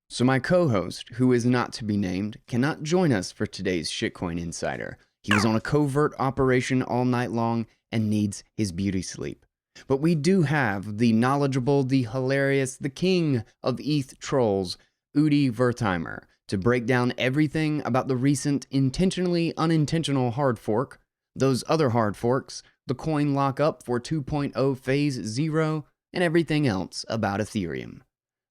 So my co-host, who is not to be named, cannot join us for today's Shitcoin Insider. He was on a covert operation all night long and needs his beauty sleep. But we do have the knowledgeable, the hilarious, the king of ETH trolls, Udi Wertheimer, to break down everything about the recent intentionally unintentional hard fork, those other hard forks, the coin lockup for 2.0 phase 0, and everything else about Ethereum.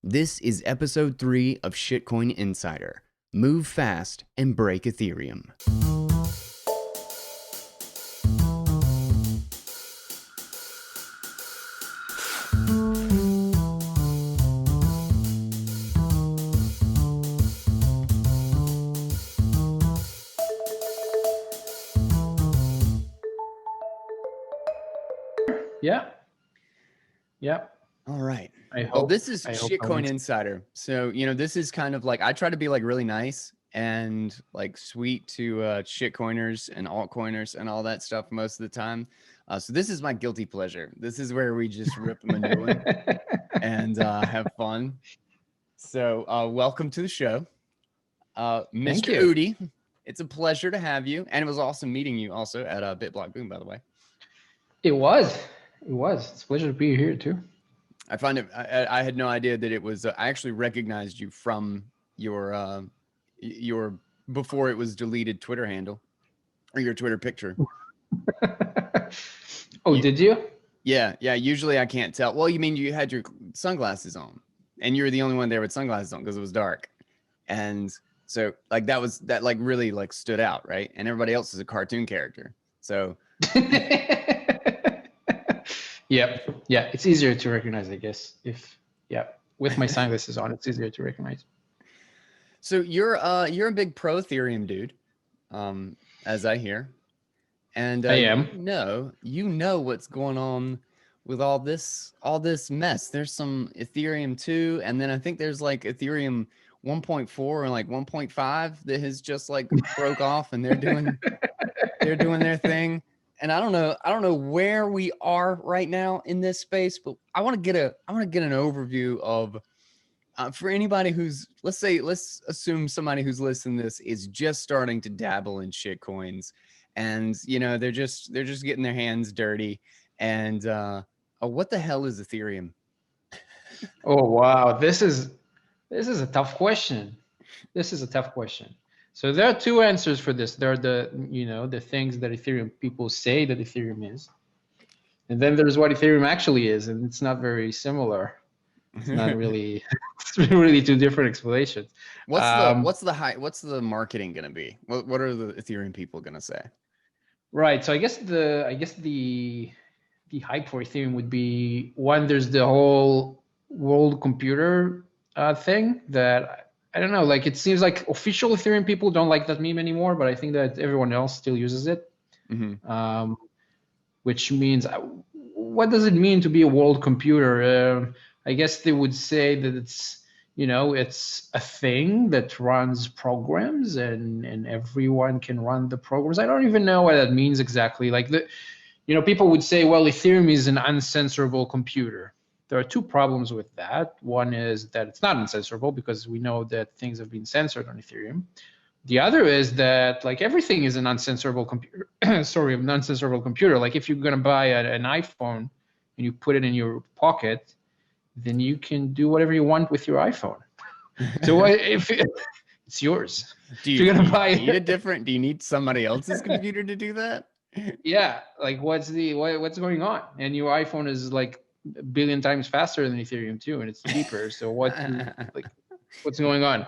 This is episode 3 of Shitcoin Insider. Move fast and break Ethereum. Yeah. All right. I Well, hope. this is I hope I Shitcoin won't. Insider. So, this is kind of like, I try to be like really nice and like sweet to shitcoiners and altcoiners and all that stuff most of the time. So this is my guilty pleasure. This is where we just rip them a new one and have fun. So welcome to the show. Thank Mr. you. Udi, it's a pleasure to have you. And it was awesome meeting you also at BitBlock Boom, by the way. It was. It's a pleasure to be here too. I find it. I had no idea that it was. I actually recognized you from your before it was deleted Twitter handle or your Twitter picture. Did you? Yeah. Usually I can't tell. Well, you mean you had your sunglasses on, and you were the only one there with sunglasses on because it was dark, and so like that really like stood out, right? And everybody else is a cartoon character, so. Yep. Yeah, it's easier to recognize, I guess. With my sunglasses on, it's easier to recognize. So you're a big pro Ethereum dude, as I hear, and I am. You know what's going on with all this mess. There's some Ethereum 2, and then I think there's like Ethereum 1.4 and like 1.5 that has just like broke off, and they're doing their thing. And I don't know where we are right now in this space, but I want to get an overview of for anybody who's let's assume somebody who's listening to this is just starting to dabble in shit coins, and they're just getting their hands dirty, and what the hell is Ethereum? Oh wow, this is a tough question. So there are two answers for this. There are the things that Ethereum people say that Ethereum is, and then there's what Ethereum actually is, and it's not very similar. It's not really. It's really two different explanations. What's the marketing gonna be? What are the Ethereum people gonna say? Right. So I guess the hype for Ethereum would be one. There's the whole world computer thing that. I don't know, like it seems like official Ethereum people don't like that meme anymore, but I think that everyone else still uses it. Mm-hmm. Which means, what does it mean to be a world computer? I guess they would say that it's a thing that runs programs and everyone can run the programs. I don't even know what that means exactly. Like people would say, well, Ethereum is an uncensorable computer. There are two problems with that. One is that it's not uncensorable because we know that things have been censored on Ethereum. The other is that like everything is an uncensorable computer. Sorry, an uncensorable computer. Like if you're gonna buy an iPhone and you put it in your pocket, then you can do whatever you want with your iPhone. So if it's yours, do you need somebody else's computer to do that? Yeah, like what's going on? And your iPhone is like a billion times faster than Ethereum too, and it's cheaper. So what's going on?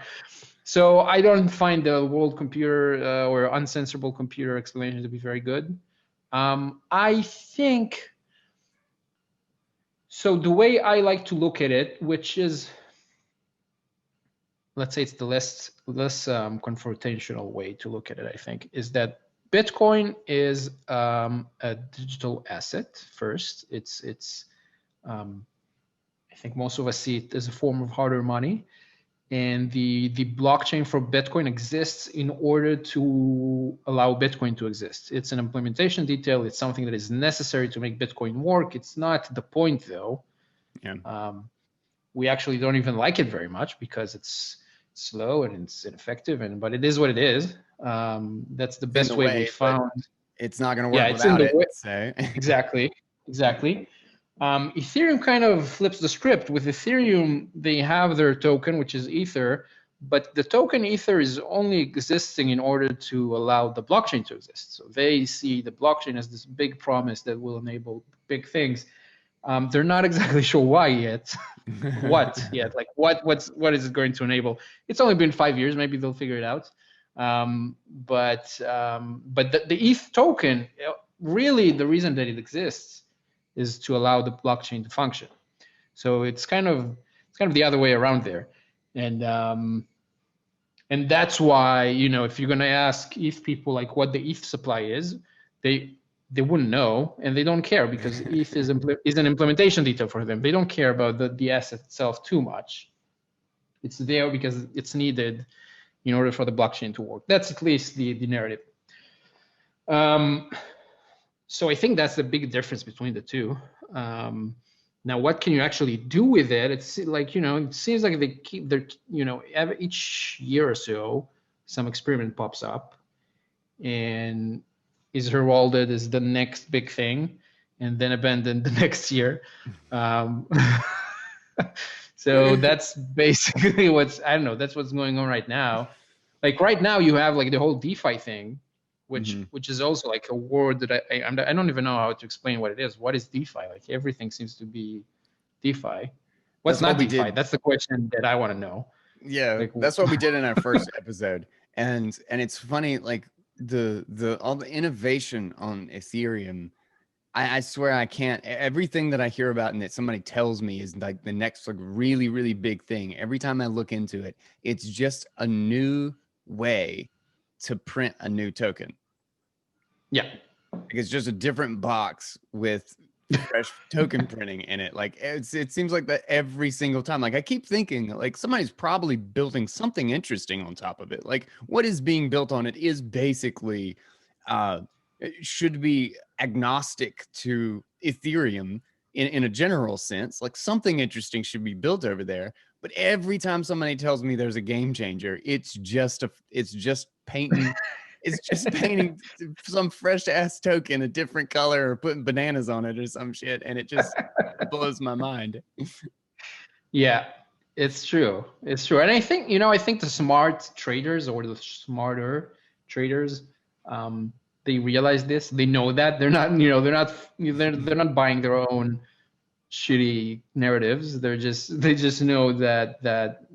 So I don't find the world computer or uncensorable computer explanation to be very good. I think so. The way I like to look at it, which is, let's say, it's the less confrontational way to look at it, I think, is that Bitcoin is a digital asset first. It's I think most of us see it as a form of harder money. And the blockchain for Bitcoin exists in order to allow Bitcoin to exist. It's an implementation detail. It's something that is necessary to make Bitcoin work. It's not the point, though. Yeah. we actually don't even like it very much because it's slow and it's ineffective, but it is what it is. That's the best way we found. It's not going to Yeah, work it's in without the it. way. So Exactly. Ethereum kind of flips the script. With Ethereum, they have their token, which is Ether, but the token Ether is only existing in order to allow the blockchain to exist. So they see the blockchain as this big promise that will enable big things. They're not exactly sure why yet. What yet? Like what is it going to enable? It's only been 5 years. Maybe they'll figure it out. But the ETH token, really, the reason that it exists is to allow the blockchain to function. So it's kind of the other way around there, and that's why, if you're gonna ask ETH people like what the ETH supply is, they wouldn't know, and they don't care because ETH is an implementation detail for them. They don't care about the asset itself too much. It's there because it's needed in order for the blockchain to work. That's at least the narrative. So I think that's the big difference between the two. Now, what can you actually do with it? It's like, it seems like each year or so, some experiment pops up and is heralded as the next big thing and then abandoned the next year. So that's basically that's what's going on right now. Like right now you have like the whole DeFi thing, which is also like a word that I don't even know how to explain what it is. What is DeFi? Like everything seems to be DeFi. What's not DeFi? That's the question that I want to know. Yeah, like, that's what we did in our first episode. And it's funny, like the all the innovation on Ethereum. I swear I can't. Everything that I hear about and that somebody tells me is like the next like really, really big thing. Every time I look into it, it's just a new way to print a new token. Yeah. Like it's just a different box with fresh token printing in it. Like it seems like that every single time. Like I keep thinking like somebody's probably building something interesting on top of it. Like what is being built on it is basically it should be agnostic to Ethereum in a general sense. Like something interesting should be built over there. But every time somebody tells me there's a game changer, it's just painting. It's just painting some fresh ass token a different color or putting bananas on it or some shit, and it just blows my mind. Yeah, it's true. It's true, and I think the smart traders or the smarter traders, they realize this. They know that they're not buying their own shitty narratives. They just know that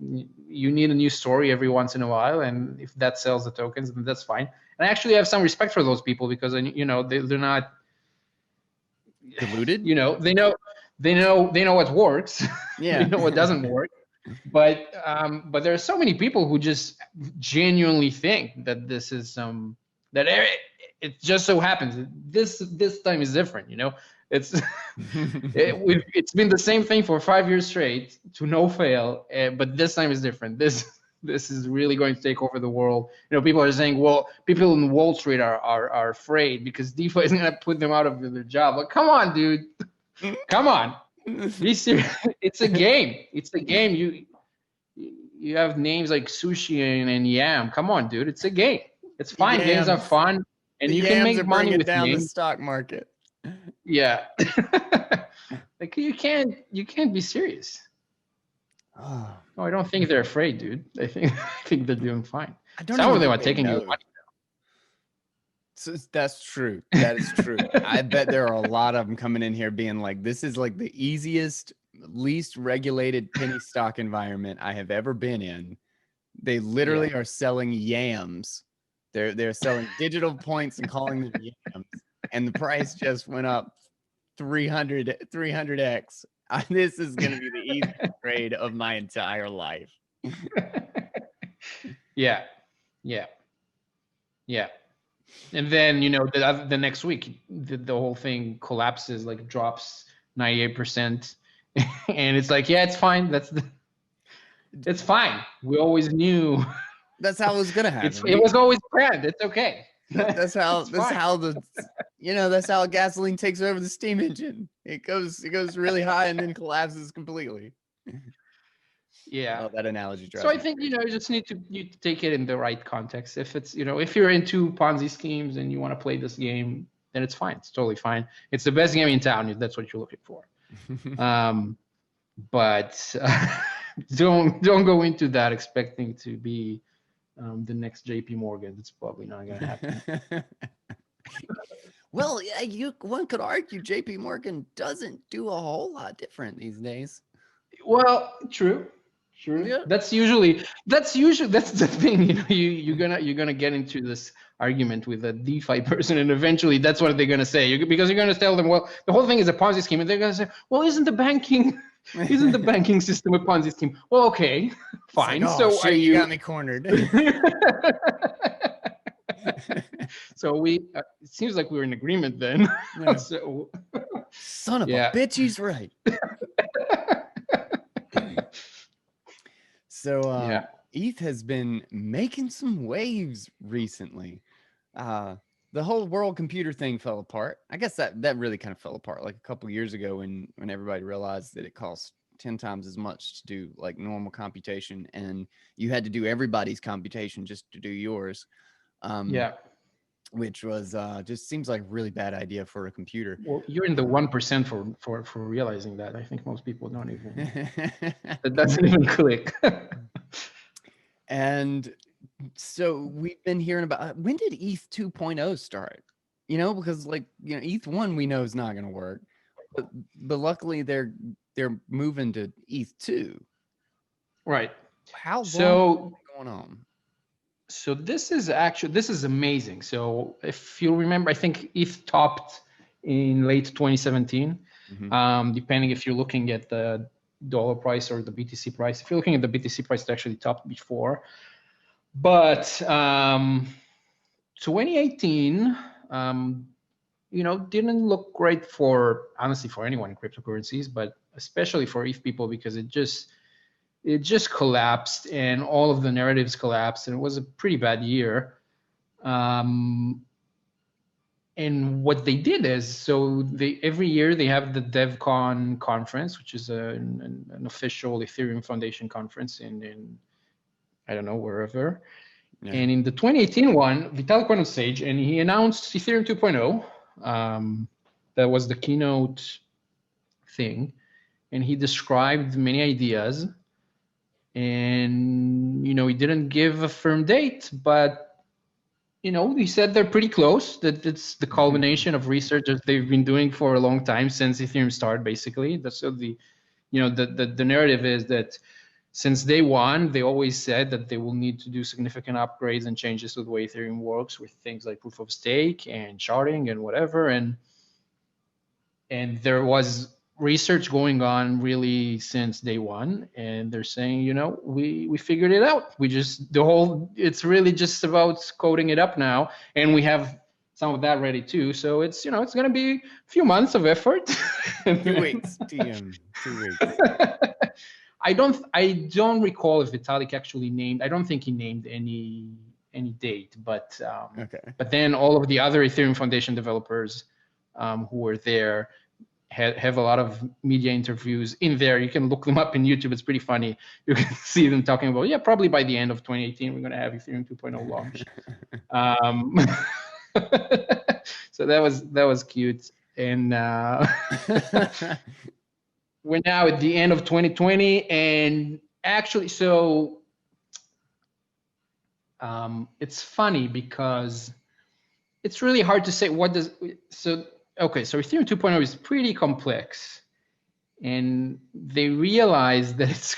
you need a new story every once in a while, and if that sells the tokens, then that's fine. And I actually have some respect for those people because they're not deluded. They know what works. Yeah. They know what doesn't work. But there are so many people who just genuinely think that this is that it just so happens this time is different. It's it's been the same thing for 5 years straight to no fail, but this time is different. This is really going to take over the world. People are saying, well, people in Wall Street are afraid because DeFi is going to put them out of their job. Like, come on, dude. Come on. Be serious. It's a game. It's a game. You have names like Sushi and Yam. Come on, dude. It's a game. It's fine. Games are fun, and you can make money with down games. The stock market. Yeah. Like you can't be serious. Oh. No, I don't think they're afraid, dude. I think they're doing fine. Some of them are taking your money. So that's true. That is true. I bet there are a lot of them coming in here being like, this is like the easiest, least regulated penny stock environment I have ever been in. They literally are selling yams. They're selling digital points and calling them yams. And the price just went up 300x. This is going to be the easiest trade of my entire life. Yeah. And then, the next week, the whole thing collapses, like drops 98%. And it's like, yeah, it's fine. It's fine. We always knew. That's how it was going to happen. It was always planned. It's okay. That's how gasoline takes over the steam engine. It goes really high and then collapses completely. Yeah. Oh, that analogy So I drives me think, crazy. you just need to take it in the right context. If it's, if you're into Ponzi schemes and you want to play this game, then it's fine. It's totally fine. It's the best game in town if that's what you're looking for. But don't go into that expecting to be the next JP Morgan. It's probably not going to happen. Well, yeah, one could argue JP Morgan doesn't do a whole lot different these days. Well, true. Yeah. That's the thing. You're gonna get into this argument with a DeFi person, and eventually that's what they're gonna say. Because you're gonna tell them, well, the whole thing is a Ponzi scheme, and they're gonna say, well, isn't the banking system a Ponzi scheme? Well, okay, It's like, fine. oh So are shit, you you? got me cornered. So it seems like we're in agreement then. Yeah. So Son of a yeah. bitch, he's right. So Yeah. ETH has been making some waves recently. The whole world computer thing fell apart. I guess that really kind of fell apart like a couple years ago when everybody realized that it costs 10 times as much to do like normal computation, and you had to do everybody's computation just to do yours. Yeah. Which was just seems like a really bad idea for a computer. Well, you're in the 1% for realizing that. I think most people don't even. That doesn't even click. And so we've been hearing about when did ETH 2.0 start? Because like ETH 1 we know is not going to work, but luckily they're moving to ETH 2. Right. How long So has it going on? So this is amazing. So if you remember, I think ETH topped in late 2017. Depending if you're looking at the dollar price or the BTC price. If you're looking at the BTC price, it actually topped before. But 2018, didn't look great honestly for anyone in cryptocurrencies, but especially for ETH people, because it just collapsed and all of the narratives collapsed, and it was a pretty bad year. And what they did is, so every year they have the DevCon conference, which is an official Ethereum Foundation conference in I don't know, wherever. Yeah. And in the 2018 one, Vitalik went on stage and he announced Ethereum 2.0. That was the keynote thing. And he described many ideas. And, he didn't give a firm date, but, he said they're pretty close, that it's the culmination of research that they've been doing for a long time since Ethereum started, basically. That's the narrative is that since day one, they always said that they will need to do significant upgrades and changes to the way Ethereum works with things like proof of stake and sharding and whatever. And there was research going on really since day one, and they're saying, we figured it out. It's really just about coding it up now, and we have some of that ready too. So it's it's going to be a few months of effort. 2 weeks. TM. 2 weeks. I don't recall if Vitalik actually named. I don't think he named any date, but Okay. But then all of the other Ethereum Foundation developers who were there have a lot of media interviews in there. You can look them up in YouTube. It's pretty funny. You can see them talking about, probably by the end of 2018, we're going to have Ethereum 2.0 launched. So that was cute. And we're now at the end of 2020. And actually, so it's funny because it's really hard to say so Ethereum 2.0 is pretty complex, and they realize that it's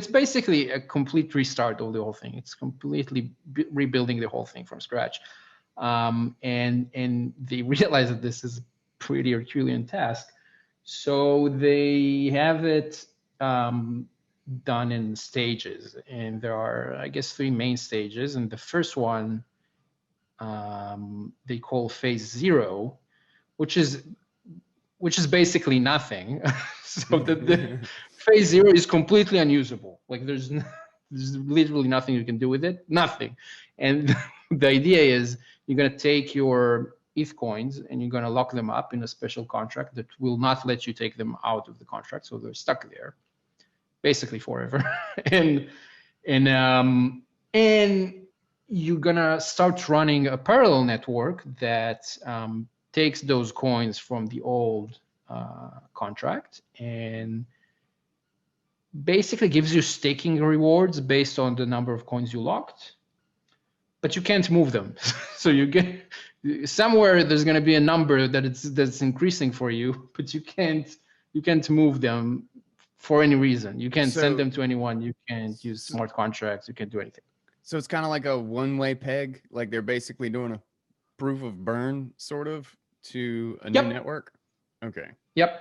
basically a complete restart of the whole thing. It's completely rebuilding the whole thing from scratch, and they realize that this is a pretty Herculean task. So they have it done in stages, and there are, I guess, 3 main stages, and the first one they call phase 0, which is basically nothing. So the phase 0 is completely unusable. Like there's literally nothing you can do with it, nothing. And the idea is you're going to take your ETH coins and you're going to lock them up in a special contract that will not let you take them out of the contract, so they're stuck there. basically forever. And you're gonna start running a parallel network that takes those coins from the old contract and basically gives you staking rewards based on the number of coins you locked, but you can't move them. So you get somewhere there's going to be a number that's increasing for you, but you can't move them for any reason. You can't send them to anyone. You can't use smart contracts. You can't do anything. So it's kind of like a one-way peg. Like they're basically doing a proof of burn sort of to a new network. Okay. Yep.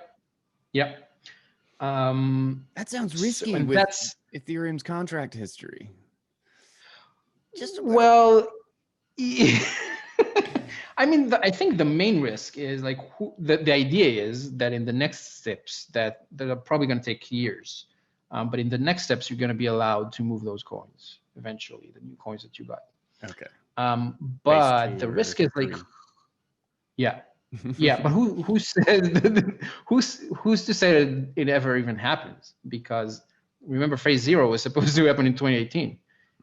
That sounds risky with Ethereum's contract history. Well, I mean, I think the main risk is like the idea is that in the next steps that are probably going to take years, but in the next steps you're going to be allowed to move those coins eventually, the new coins that you got. Okay. But the risk is like, yeah. But who says who's to say that it ever even happens? Because remember, phase 0 was supposed to happen in 2018,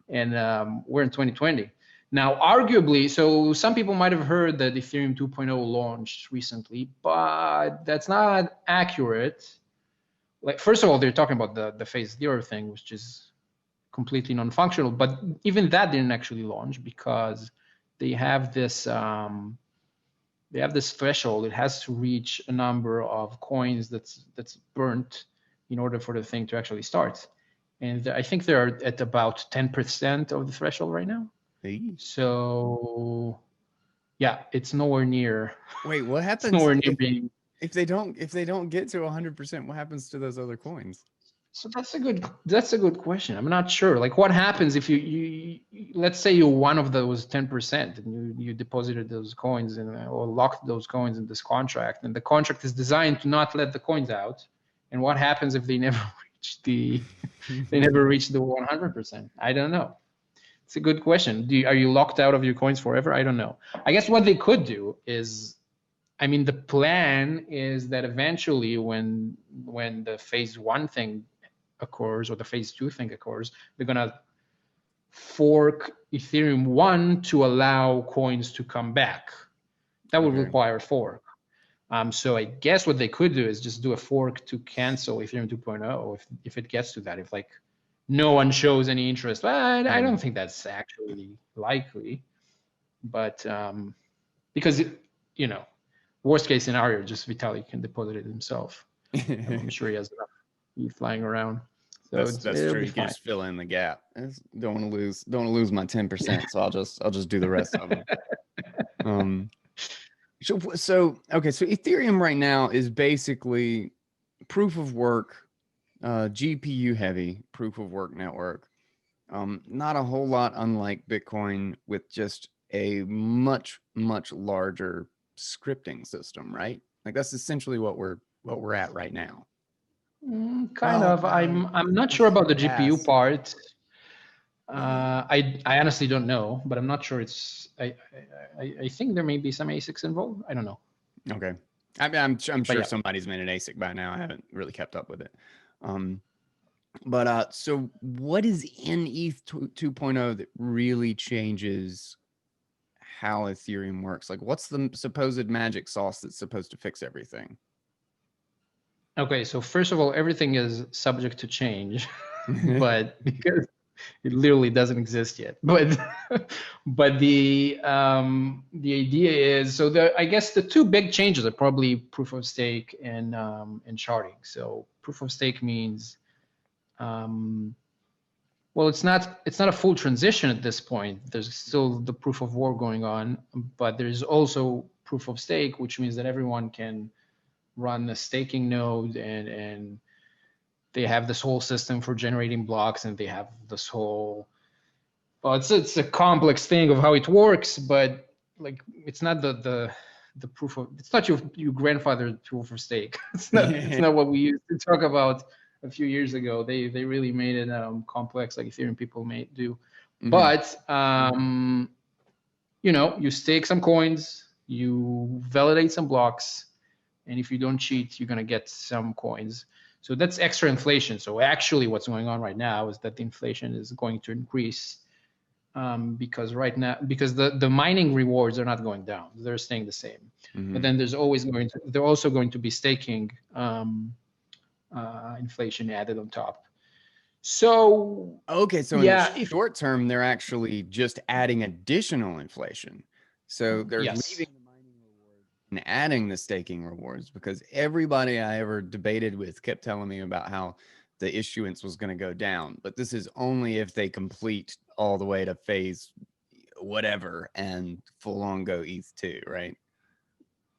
and we're in 2020 now. Arguably, so some people might have heard that Ethereum 2.0 launched recently, but that's not accurate. Like, first of all, they're talking about the phase 0 thing, which is completely non-functional. But even that didn't actually launch because they have this. They have this threshold. It has to reach a number of coins that's burnt in order for the thing to actually start. And I think they're at about 10% of the threshold right now. Hey. So yeah, it's nowhere near. Wait, what happens nowhere near being... if they don't get to 100%? What happens to those other coins? So that's a good question. I'm not sure. Like, what happens if you let's say you're one of those 10% and you deposited those coins or locked those coins in this contract, and the contract is designed to not let the coins out. And what happens if they never reach the 100%? I don't know. It's a good question. Are you locked out of your coins forever? I don't know. I guess what they could do is, I mean, the plan is that eventually when the phase 1 thing occurs or the phase 2 thing occurs, they're gonna fork Ethereum 1 to allow coins to come back. That would require a fork. So I guess what they could do is just do a fork to cancel Ethereum 2.0 if it gets to that. If like no one shows any interest, well, I don't think that's actually likely. But because worst case scenario, just Vitalik can deposit it himself. I'm sure he has enough ETH flying around. So that's true. You can just fill in the gap. Don't want to lose my 10%. So I'll just do the rest of them. So Ethereum right now is basically proof of work, GPU heavy proof of work network. Not a whole lot unlike Bitcoin, with just a much larger scripting system, right? Like that's essentially what we're at right now. Kind of. I'm not sure about the GPU part. I honestly don't know, but I'm not sure it's. I think there may be some ASICs involved. I don't know. Okay, I'm sure somebody's made an ASIC by now. I haven't really kept up with it. So what is in ETH 2.0 that really changes how Ethereum works? Like, what's the supposed magic sauce that's supposed to fix everything? Okay, so first of all, everything is subject to change, but because it literally doesn't exist yet. But the idea is, so I guess the two big changes are probably proof of stake and sharding. So proof of stake means, well, it's not a full transition at this point. There's still the proof of work going on, but there's also proof of stake, which means that everyone can run the staking node, and they have this whole system for generating blocks, and they have this whole, well, it's a complex thing of how it works, but like it's not the proof of, it's not your grandfather's proof of stake. It's not what we used to talk about a few years ago. They really made it complex, like Ethereum people may do. Mm-hmm. But you stake some coins, you validate some blocks, and if you don't cheat, you're gonna get some coins. So that's extra inflation. So actually what's going on right now is that the inflation is going to increase because the mining rewards are not going down. They're staying the same. But then they're also going to be staking inflation added on top. So okay, so in the short term, they're actually just adding additional inflation. So they're leaving the mining rewards and adding the staking rewards, because everybody I ever debated with kept telling me about how the issuance was going to go down. But this is only if they complete all the way to phase whatever and full on go ETH2, right?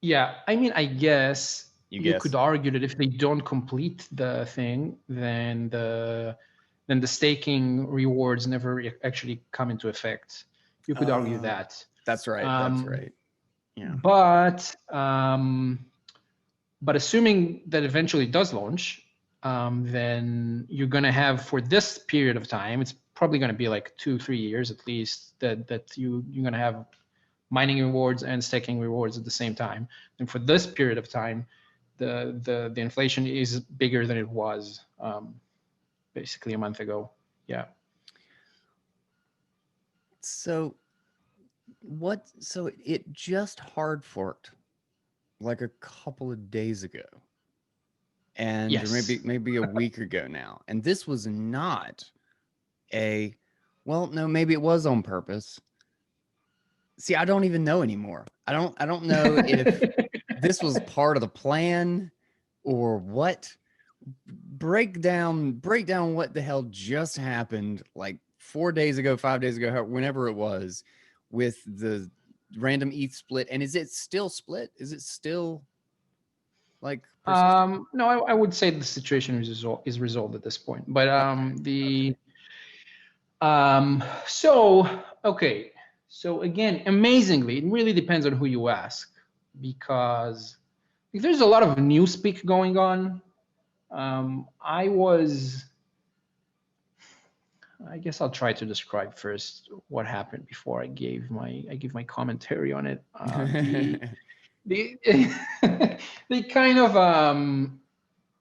Yeah, I mean, I guess you could argue that if they don't complete the thing, then the staking rewards never actually come into effect. You could argue that. That's right. That's right. Yeah. But assuming that eventually does launch, then you're going to have, for this period of time, it's probably going to be like 2-3 years at least, that you're going to have mining rewards and staking rewards at the same time. And for this period of time, the inflation is bigger than it was basically a month ago. Yeah. So it just hard forked like a couple of days ago. And or maybe a week ago now. And this was not maybe it was on purpose. See, I don't even know anymore. I don't know if this was part of the plan or what. Break down what the hell just happened like 4 days ago, 5 days ago, whenever it was, with the random ETH split. And is it still split? Is it still like persistent? No, I would say the situation is resolved at this point. But so again, amazingly, it really depends on who you ask, because there's a lot of newspeak going on. I guess I'll try to describe first what happened before I give my commentary on it. They kind of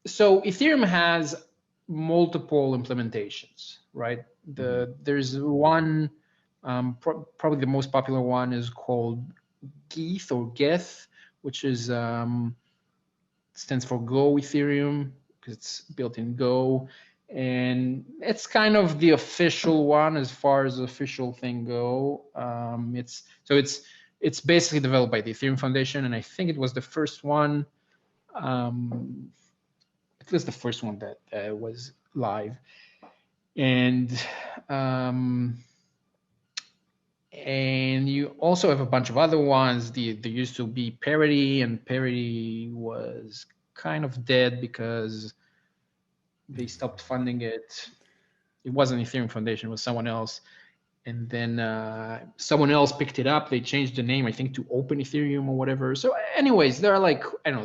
so Ethereum has multiple implementations, right? There's one, probably the most popular one is called Geth or Geth, which is stands for Go Ethereum because it's built in Go, and it's kind of the official one as far as the official thing go. It's basically developed by the Ethereum Foundation, and I think it was the first one, at least the first one that was live. And you also have a bunch of other ones. There used to be Parity, and Parity was kind of dead because they stopped funding it. It wasn't Ethereum Foundation, it was someone else. And then someone else picked it up. They changed the name, I think, to Open Ethereum or whatever. So anyways, there are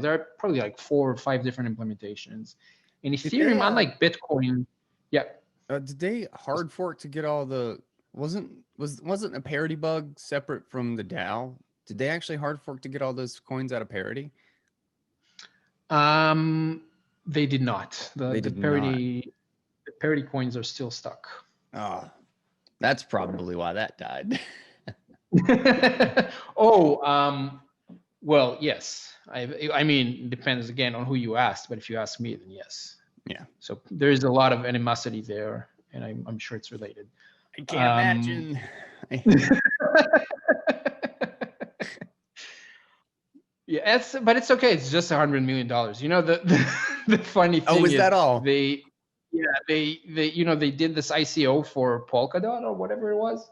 there are probably like 4 or 5 different implementations. And Ethereum, unlike Bitcoin, did they hard fork to get all the, wasn't a parity bug separate from the DAO? Did they actually hard fork to get all those coins out of parity? They did not. The parity coins are still stuck. Oh, that's probably why that died. Well, yes. I mean, it depends again on who you ask, but if you ask me, then yes. Yeah. So there is a lot of animosity there, and I'm sure it's related. I can't imagine. Yeah, but it's okay. It's just $100 million. You know, the funny thing is that all? They they did this ICO for Polkadot or whatever it was,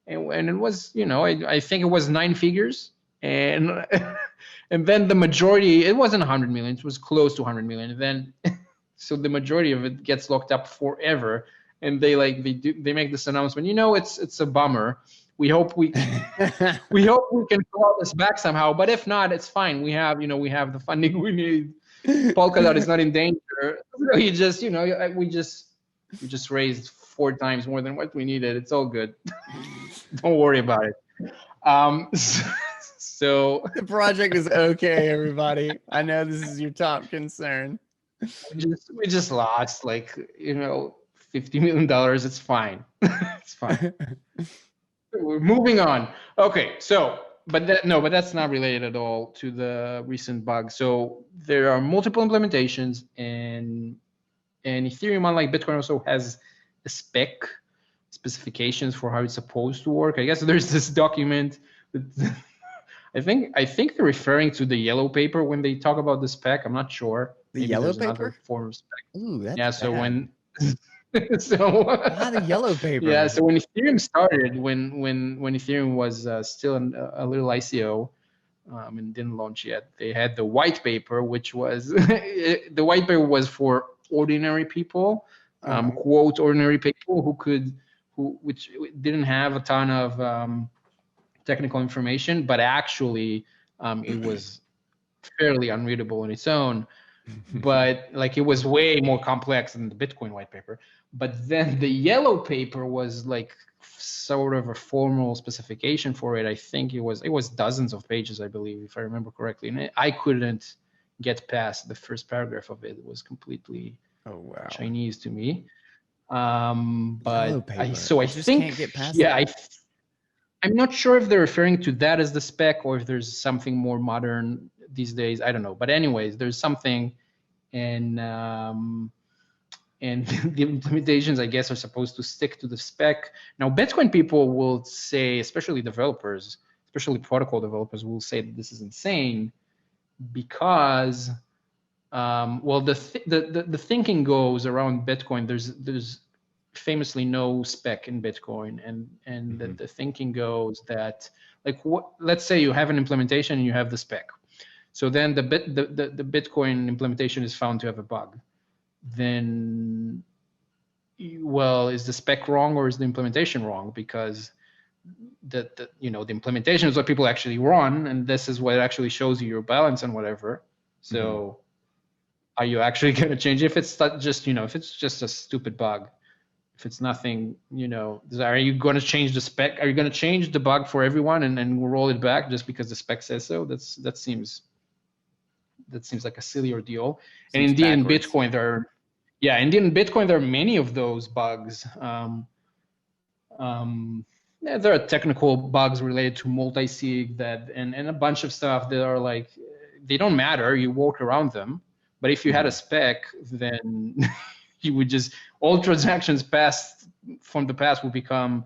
and it was, I think it was 9 figures, and and then the majority, it wasn't 100 million, it was close to 100 million. And then so the majority of it gets locked up forever, and they make this announcement. It's a bummer. We hope we can claw this back somehow, but if not, it's fine. We have the funding we need. Polkadot is not in danger. So we just raised 4 times more than what we needed. It's all good. Don't worry about it. So the project is okay, everybody. I know this is your top concern. we just lost like, $50 million. It's fine. It's fine. We're moving on. Okay, so but that's not related at all to the recent bug. So there are multiple implementations, and Ethereum, unlike Bitcoin, also has a specifications for how it's supposed to work. I guess there's this document that I think they're referring to the yellow paper when they talk about the spec. I'm not sure. The Maybe yellow there's another paper? form of spec. Ooh, that's Yeah, so bad. when so Why the yellow paper? yeah, so when Ethereum started, when Ethereum was still a little ICO, and didn't launch yet, they had the white paper, which was the white paper was for ordinary people, quote ordinary people which didn't have a ton of technical information, but actually it was fairly unreadable on its own. But like it was way more complex than the Bitcoin white paper. But then the yellow paper was like sort of a formal specification for it. I think it was dozens of pages, I believe, if I remember correctly. And I couldn't get past the first paragraph of it. It was completely Chinese to me. But I just think can't get past I'm not sure if they're referring to that as the spec or if there's something more modern these days. I don't know. But anyways, there's something, and the implementations, I guess, are supposed to stick to the spec. Now, Bitcoin people will say, especially developers, especially protocol developers, will say that this is insane because, the thinking goes around Bitcoin. There's famously no spec in Bitcoin, and the thinking goes that, like, let's say you have an implementation and you have the spec. So then the Bitcoin implementation is found to have a bug. Then, well, is the spec wrong or is the implementation wrong? Because the implementation is what people actually run, and this is what actually shows you your balance and whatever. So are you actually going to change it? If it's just if it's just a stupid bug, if it's nothing, are you going to change the spec? Are you going to change the bug for everyone and roll it back just because the spec says so? That seems like a silly ordeal. And indeed, in Bitcoin, there are many of those bugs. There are technical bugs related to multi-sig and a bunch of stuff that are like, they don't matter. You work around them. But if you had a spec, then you would just, all transactions from the past will become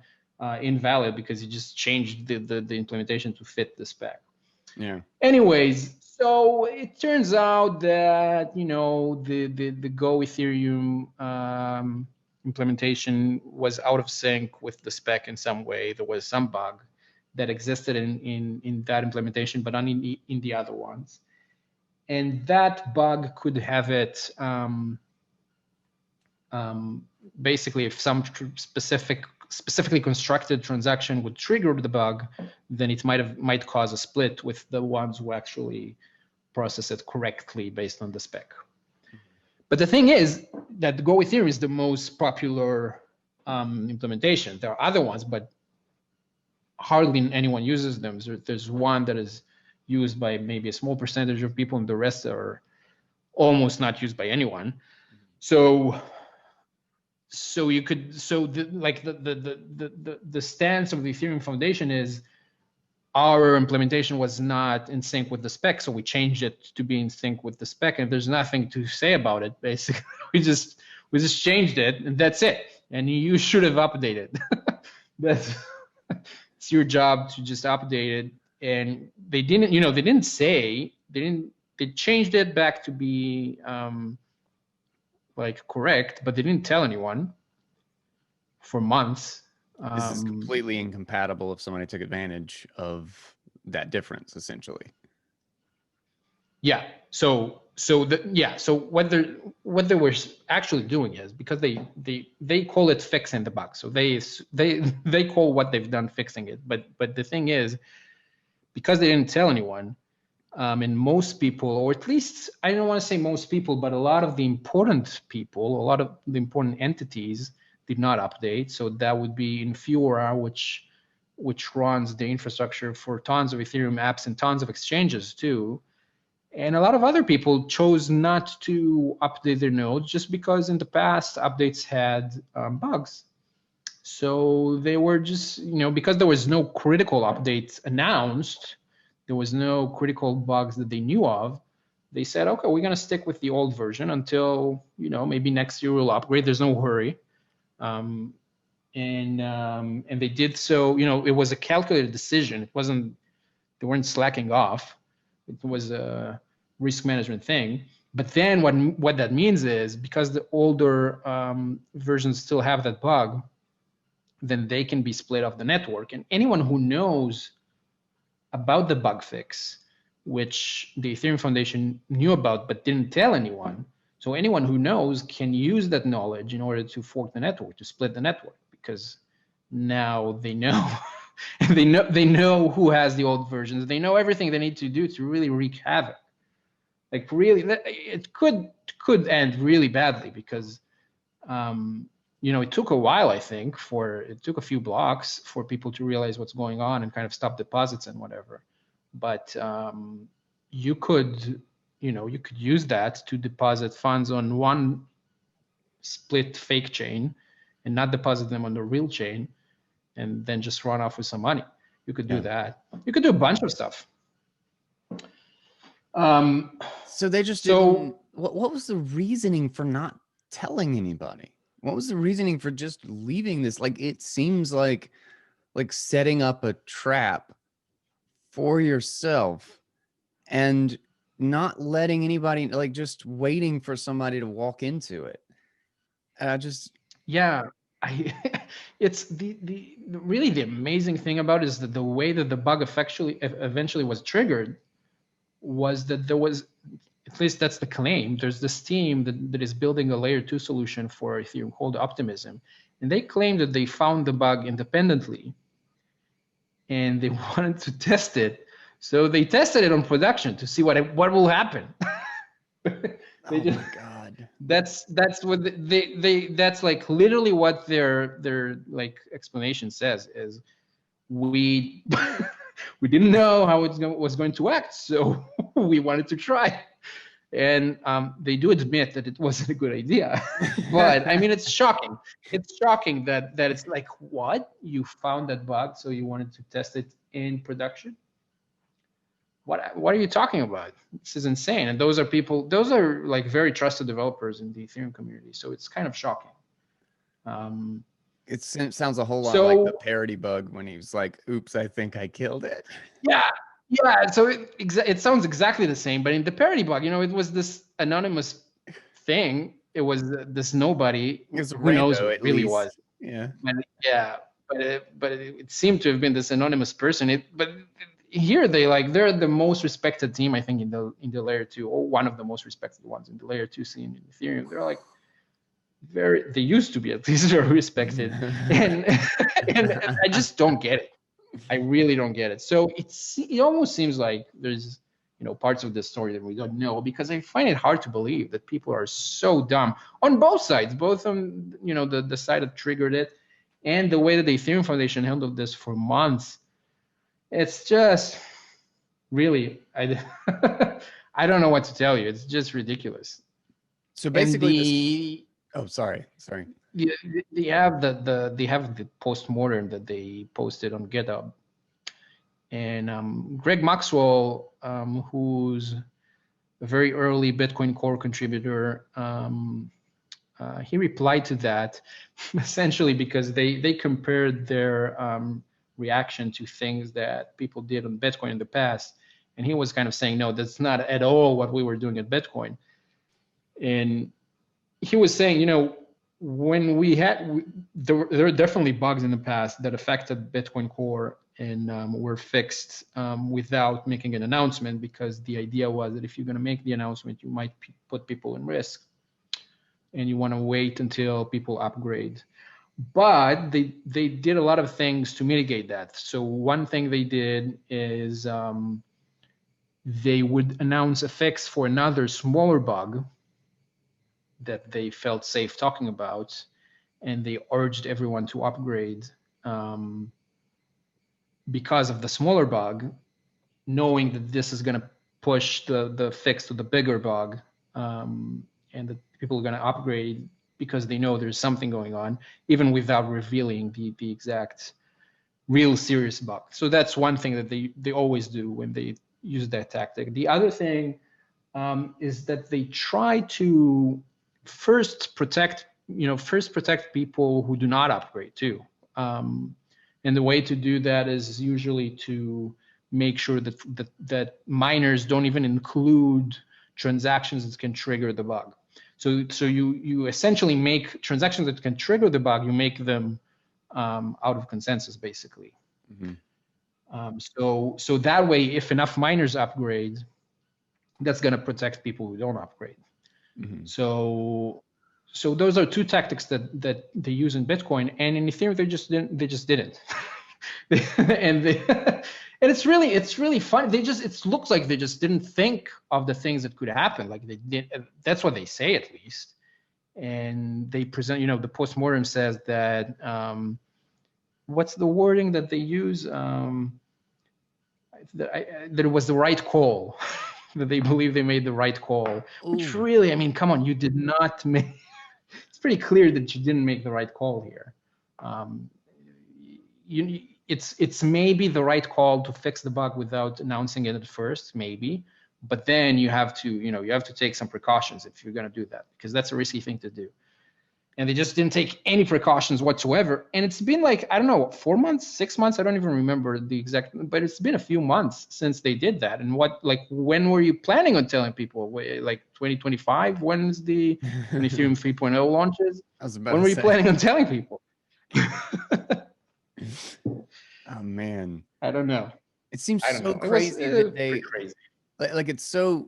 invalid because you just changed the implementation to fit the spec. Yeah. Anyways, so it turns out that the Go Ethereum implementation was out of sync with the spec in some way. There was some bug that existed in that implementation, but not in the other ones. And that bug could have it basically, if some specifically constructed transaction would trigger the bug, then it might cause a split with the ones who actually process it correctly based on the spec. But the thing is that Go Ethereum is the most popular implementation. There are other ones, but hardly anyone uses them. There's one that is used by maybe a small percentage of people, and the rest are almost not used by anyone. So the stance of the Ethereum Foundation is, our implementation was not in sync with the spec, so we changed it to be in sync with the spec, and there's nothing to say about it. Basically, we just changed it, and that's it. And you should have updated. It's your job to just update it. And they didn't. They changed it back to be correct, but they didn't tell anyone for months. This is completely incompatible if somebody took advantage of that difference, essentially. Yeah. So what they were actually doing is, because they call it fixing the bug. So they call what they've done fixing it. But the thing is, because they didn't tell anyone, and most people, or at least I don't want to say most people, but a lot of the important people, a lot of the important entities did not update. So that would be Infura, which runs the infrastructure for tons of Ethereum apps and tons of exchanges too. And a lot of other people chose not to update their nodes just because in the past updates had bugs. So they were just, because there was no critical updates announced, there was no critical bugs that they knew of, they said, okay, we're going to stick with the old version until, maybe next year we'll upgrade. There's no hurry. And they did so, it was a calculated decision. It wasn't, they weren't slacking off. It was a risk management thing. But then what that means is because the older versions still have that bug, then they can be split off the network. And anyone who knows about the bug fix, which the Ethereum Foundation knew about but didn't tell anyone, so anyone who knows can use that knowledge in order to fork the network, to split the network, because now they know. they know who has the old versions. They know everything they need to do to really wreak havoc. Like really, it could end really badly because it took a while, I think, it took a few blocks for people to realize what's going on and kind of stop deposits and whatever. But you could use that to deposit funds on one split fake chain and not deposit them on the real chain and then just run off with some money. You could do that. You could do a bunch of stuff. So they just didn't. What was the reasoning for not telling anybody? What was the reasoning for just leaving this? Like, it seems like setting up a trap for yourself and not letting anybody, like just waiting for somebody to walk into it. It's really the amazing thing about it is that the way that the bug eventually was triggered was that there was, at least that's the claim, there's this team that is building a layer 2 solution for Ethereum called Optimism, and they claim that they found the bug independently and they wanted to test it, so they tested it on production to see what will happen. Oh my God. That's what that's like literally what their like explanation says is we we didn't know how it was going to act, so we wanted to try. And they do admit that it wasn't a good idea. But I mean, it's shocking. It's shocking that it's like, what? You found that bug, so you wanted to test it in production? What are you talking about? This is insane. And those are like very trusted developers in the Ethereum community. So it's kind of shocking. It sounds a whole lot like the parody bug when he was like, oops, I think I killed it. Yeah. So it sounds exactly the same, but in the parody bug, it was this anonymous thing. It was this nobody. It was who knows who it really least. was. Yeah. But it seemed to have been this anonymous person. But here they're the most respected team, I think, in the layer 2, or one of the most respected ones in the layer 2 scene in Ethereum. They're like they used to be at least very respected. and I just don't get it. I really don't get it. So it almost seems like there's parts of this story that we don't know, because I find it hard to believe that people are so dumb on both sides, both on the side that triggered it and the way that the Ethereum Foundation handled this for months. It's just really I don't know what to tell you. It's just ridiculous. So basically, sorry. Yeah, they have the postmortem that they posted on GitHub, and Greg Maxwell, who's a very early Bitcoin Core contributor, he replied to that essentially because they compared their reaction to things that people did on Bitcoin in the past, and he was kind of saying, no, that's not at all what we were doing at Bitcoin. And he was saying, when there were definitely bugs in the past that affected Bitcoin Core and were fixed without making an announcement, because the idea was that if you're going to make the announcement, you might put people in risk, and you want to wait until people upgrade. But they did a lot of things to mitigate that. So one thing they did is they would announce a fix for another smaller bug that they felt safe talking about, and they urged everyone to upgrade because of the smaller bug, knowing that this is going to push the fix to the bigger bug, and that people are going to upgrade because they know there's something going on, even without revealing the exact real serious bug. So that's one thing that they always do when they use that tactic. The other thing is that they try to first protect people who do not upgrade too. And the way to do that is usually to make sure that miners don't even include transactions that can trigger the bug. So you essentially make transactions that can trigger the bug, you make them out of consensus, basically. Mm-hmm. So that way, if enough miners upgrade, that's going to protect people who don't upgrade. Mm-hmm. So those are two tactics that they use in Bitcoin, and in Ethereum they just didn't. And it's really fun. It looks like they just didn't think of the things that could happen. Like they did. That's what they say, at least. And they present, the postmortem says that what's the wording that they use? That it was the right call. That they believe they made the right call. Which really, I mean, come on, you did not make. It's pretty clear that you didn't make the right call here. It's maybe the right call to fix the bug without announcing it at first, maybe, but then you have to take some precautions if you're going to do that, because that's a risky thing to do. And they just didn't take any precautions whatsoever. And it's been like, I don't know, 4 months, 6 months, I don't even remember the exact, but it's been a few months since they did that. And when were you planning on telling people? Like 2025? When Ethereum 3.0 launches? When were you planning on telling people? Oh man, I don't know. It seems so crazy that they crazy. Like it's so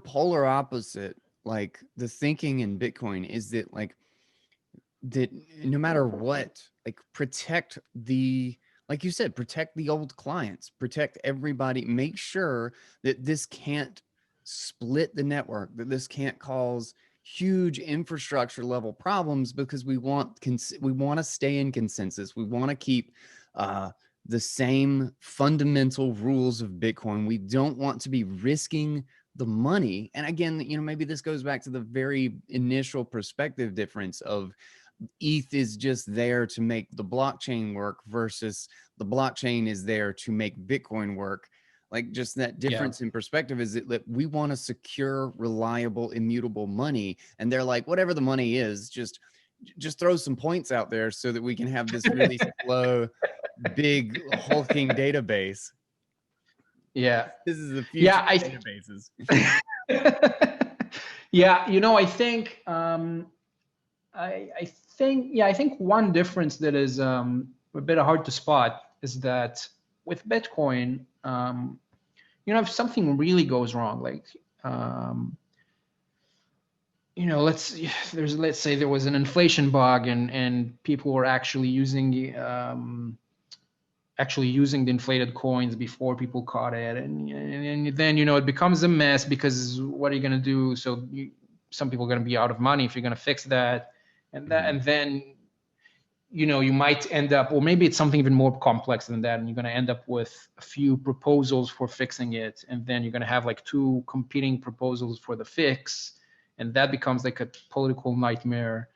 polar opposite. Like the thinking in Bitcoin is that that no matter what, like protect like you said, protect the old clients, protect everybody, make sure that this can't split the network, that this can't cause huge infrastructure level problems, because we want to stay in consensus. We want to keep the same fundamental rules of Bitcoin. We don't want to be risking the money. And again, maybe this goes back to the very initial perspective difference of ETH is just there to make the blockchain work versus the blockchain is there to make Bitcoin work. Like just that difference in perspective is that we want a secure, reliable, immutable money. And they're like, whatever the money is, just throw some points out there so that we can have this really slow, big hulking database. Yeah. This is the future of databases. Yeah, I think I think one difference that is a bit hard to spot is that with Bitcoin, if something really goes wrong, like let's say there was an inflation bug and people were actually using the inflated coins before people caught it, and then it becomes a mess, because what are you going to do? So some people are going to be out of money if you're going to fix that, and then you might end up, or maybe it's something even more complex than that, and you're going to end up with a few proposals for fixing it, and then you're going to have like 2 competing proposals for the fix, and that becomes like a political nightmare.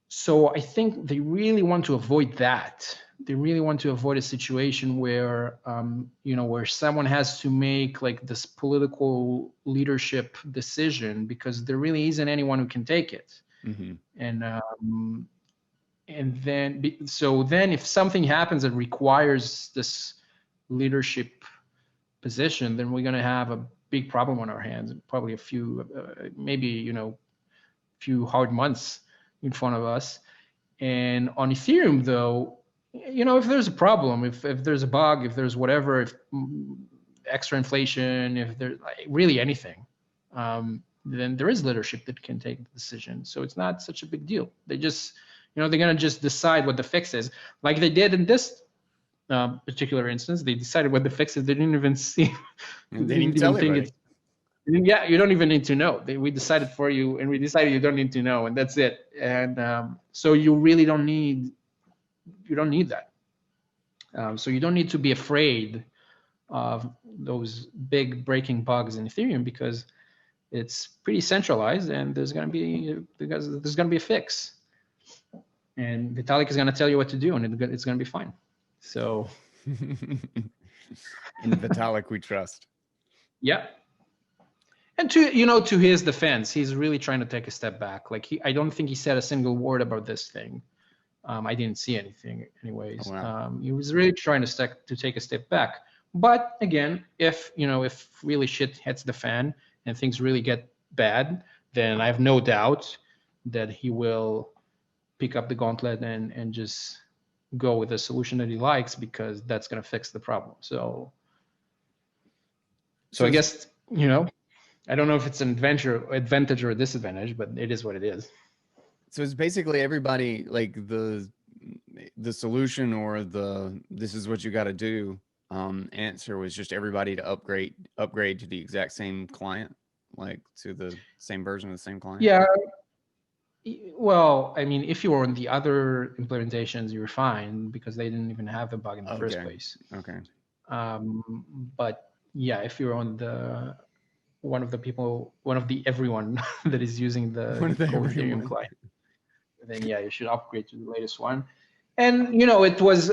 So I think they really want to avoid that. They really want to avoid a situation where, where someone has to make like this political leadership decision, because there really isn't anyone who can take it. Mm-hmm. And then if something happens that requires this leadership position, then we're going to have a big problem on our hands, probably a few, few hard months in front of us. And on Ethereum, though, if there's a problem, if there's a bug, if there's whatever, if extra inflation, if there's really anything, then there is leadership that can take the decision. So it's not such a big deal. They just, they're going to just decide what the fix is, like they did in this particular instance. They decided what the fix is. They didn't even see. They didn't even think it's. Yeah, you don't even need to know. We decided for you, and we decided you don't need to know, and that's it. And so you really don't need that. So you don't need to be afraid of those big breaking bugs in Ethereum, because it's pretty centralized, and there's going to be a fix, and Vitalik is going to tell you what to do, and it's going to be fine. So In Vitalik we trust. yeah. And to his defense, he's really trying to take a step back. Like I don't think he said a single word about this thing. I didn't see anything, anyways. Oh, wow. He was really trying to take a step back. But again, if really shit hits the fan and things really get bad, then I have no doubt that he will pick up the gauntlet and just go with the solution that he likes, because that's going to fix the problem. So I guess, I don't know if it's an advantage or a disadvantage, but it is what it is. So it's basically everybody, like the solution or this is what you got to do answer was just everybody to upgrade to the exact same client, like to the same version of the same client. Yeah. Well, I mean, if you were on the other implementations, you were fine, because they didn't even have the bug in the first place. Okay. But yeah, if you're on one of the everyone that is using the Ethereum client, then yeah, you should upgrade to the latest one. And it was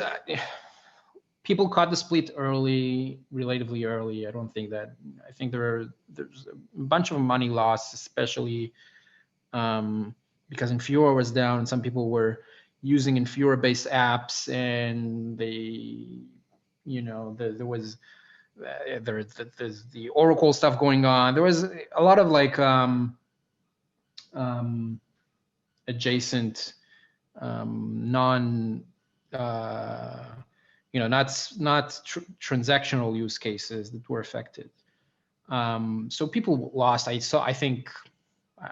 people caught the split relatively early. I think there's a bunch of money lost, especially because Infura was down. Some people were using Infura-based apps, and there's the Oracle stuff going on. There was a lot of adjacent non not transactional use cases that were affected. So people lost.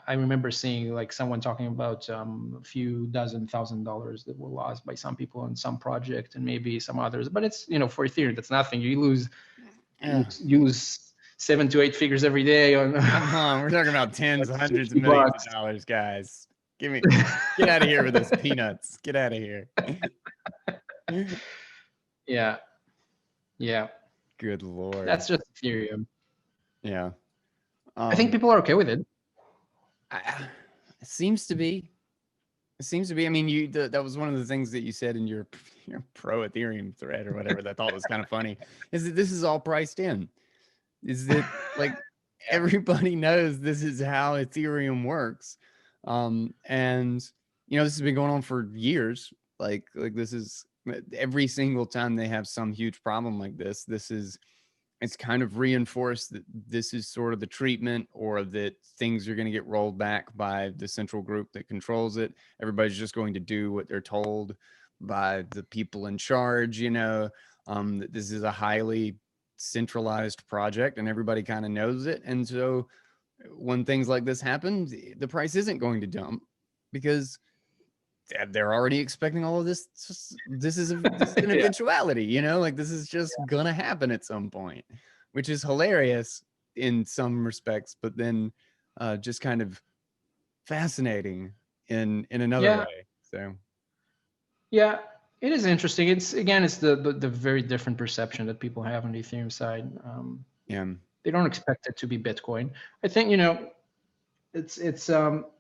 I remember seeing someone talking about a few $1,000 that were lost by some people on some project, and maybe some others. But it's for Ethereum, that's nothing. You lose 7 to 8 figures every day on. Come on, we're talking about tens, hundreds of millions of dollars, guys. Get out of here with those peanuts. Get out of here. Yeah. Good Lord. That's just Ethereum. Yeah. I think people are okay with it. It seems to be. I mean, that was one of the things that you said in your pro Ethereum thread or whatever that I thought was kind of funny, is that this is all priced in. Is that everybody knows this is how Ethereum works. And this has been going on for years. Like this is every single time they have some huge problem like this, it's kind of reinforced that this is sort of the treatment, or that things are going to get rolled back by the central group that controls it. Everybody's just going to do what they're told by the people in charge, that this is a highly centralized project and everybody kind of knows it. And so when things like this happen, the price isn't going to dump, because they're already expecting all of this. This is an eventuality, this is just gonna happen at some point, which is hilarious in some respects, but then just kind of fascinating in another way. So yeah, it is interesting. It's the very different perception that people have on the Ethereum side. They don't expect it to be Bitcoin. I think it's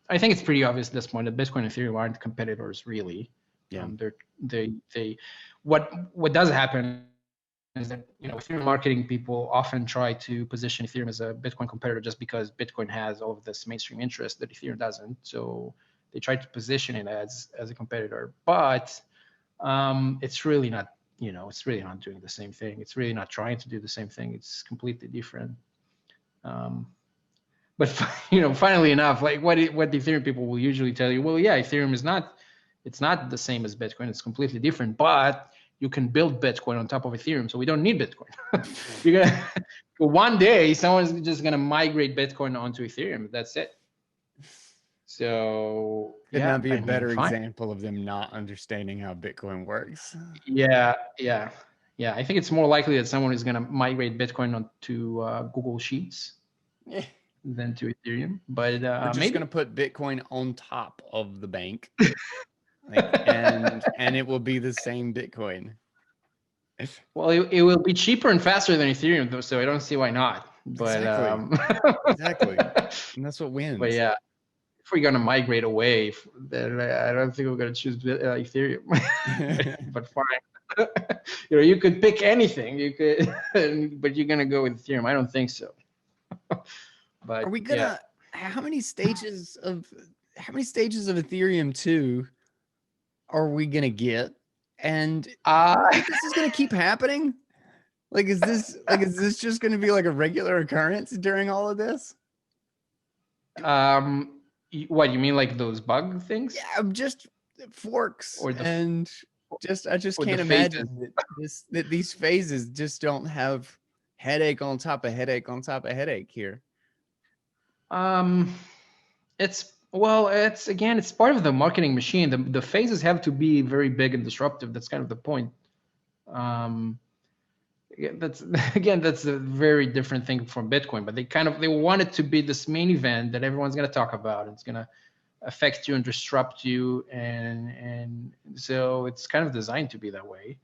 I think it's pretty obvious at this point that Bitcoin and Ethereum aren't competitors, really. Yeah. What does happen is that Ethereum marketing people often try to position Ethereum as a Bitcoin competitor just because Bitcoin has all of this mainstream interest that Ethereum doesn't. So they try to position it as a competitor, but it's really not. It's really not doing the same thing. It's really not trying to do the same thing. It's completely different. But funnily enough, what the Ethereum people will usually tell you, well, yeah, Ethereum it's not the same as Bitcoin. It's completely different, but you can build Bitcoin on top of Ethereum, so we don't need Bitcoin. One day, someone's just gonna migrate Bitcoin onto Ethereum. That's it. So could that be a better example of them not understanding how Bitcoin works? Yeah. I think it's more likely that someone is gonna migrate Bitcoin onto Google Sheets. Than to Ethereum, but we're just going to put Bitcoin on top of the bank, and it will be the same Bitcoin. Well, it will be cheaper and faster than Ethereum, though, so I don't see why not. But Exactly. Exactly. And that's what but wins. yeah, if we're gonna migrate away, then I don't think we're gonna choose Ethereum. But fine, you could pick anything. You could, but you're gonna go with Ethereum. I don't think so. Are But we yeah, gonna how many stages of Ethereum 2 are we gonna get? And do you think this is gonna keep happening? Like is this just gonna be like a regular occurrence during all of this? what you mean, like those bug things, Yeah, just forks or and I just the can't phases? imagine that these phases just don't have headache on top of headache on top of headache here. Um, it's again, it's part of the marketing machine. The phases have to be very big and disruptive. That's kind of the point. Um, yeah, that's again, that's a very different thing from Bitcoin. But they want it to be this main event that everyone's going to talk about. It's going to affect you and disrupt you, and so it's kind of designed to be that way.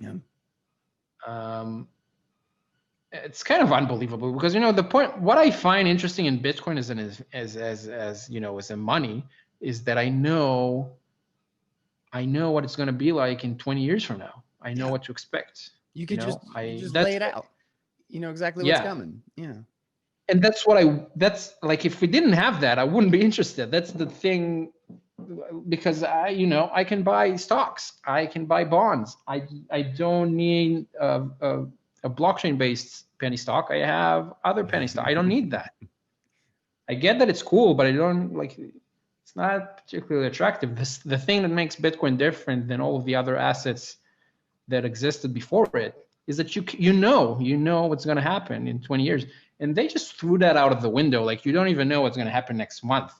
Yeah. It's kind of unbelievable because the point. What I find interesting in Bitcoin as as a money is that I know what it's going to be like in 20 years from now. I know Yeah. what to expect. You could just lay That's it out. You know exactly what's yeah, coming. Yeah. and that's like, if we didn't have that, I wouldn't be interested. That's the thing, because I can buy stocks, I can buy bonds. I don't need a blockchain based penny stock. I have other penny stock. I don't need that. I get that it's cool, but I don't like. It's not particularly attractive. The thing that makes Bitcoin different than all of the other assets that existed before it is that you know what's going to happen in 20 years, and they just threw that out of the window. Like, you don't even know what's going to happen next month.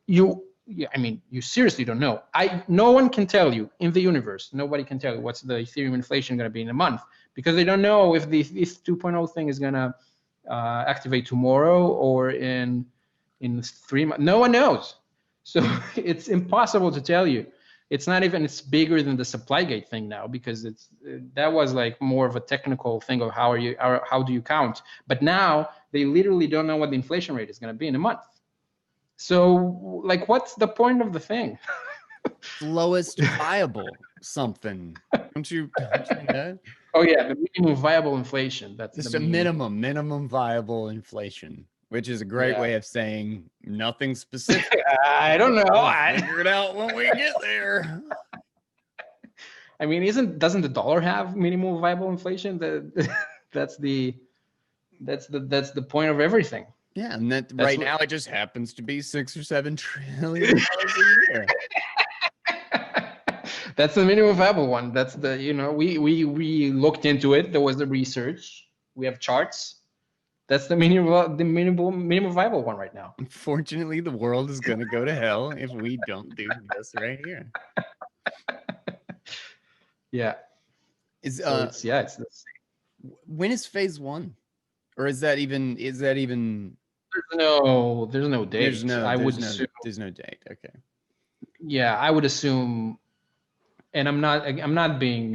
I mean, you seriously don't know. No one can tell you in the universe. Nobody can tell you what's the Ethereum inflation going to be in a month, because they don't know if this 2.0 thing is going to activate tomorrow or in 3 months. No one knows. So it's impossible to tell you. It's not even, it's bigger than the supply gate thing now, because that was like more of a technical thing of how do you count. But now they literally don't know what the inflation rate is going to be in a month. So like, what's the point of the thing? Lowest viable something. Don't you know? Oh yeah, the minimum viable inflation. That's Just the a meme. minimum viable inflation, which is a great Yeah. way of saying nothing specific. I don't know. We'll figure it out when we get there. I mean, doesn't the dollar have minimum viable inflation? That's the point of everything. Yeah, and right now it just happens to be $6 or $7 trillion a year. That's the minimum viable one. That's the we looked into it. There was the research. We have charts. That's the minimum viable one right now. Unfortunately, the world is gonna go to hell if we don't do this right here. Yeah. It's this. When is phase 1? Or is that even There's no date. There's no date. Okay. Yeah, I would assume, and I'm not being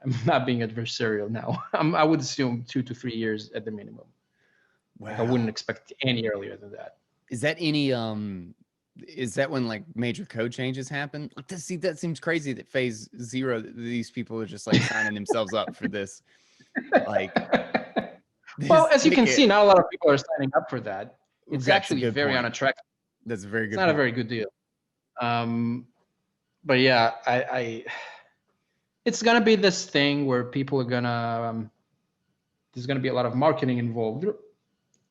adversarial now. I would assume 2 to 3 years at the minimum. Wow. Like, I wouldn't expect any earlier than that. Is that when like major code changes happen? Like, that seems crazy that phase 0, these people are just like signing themselves up for this. Like, well, as you can see, not a lot of people are signing up for that. It's actually very unattractive. That's a very good. It's not a very good deal. But yeah, it's gonna be this thing where people are gonna there's gonna be a lot of marketing involved.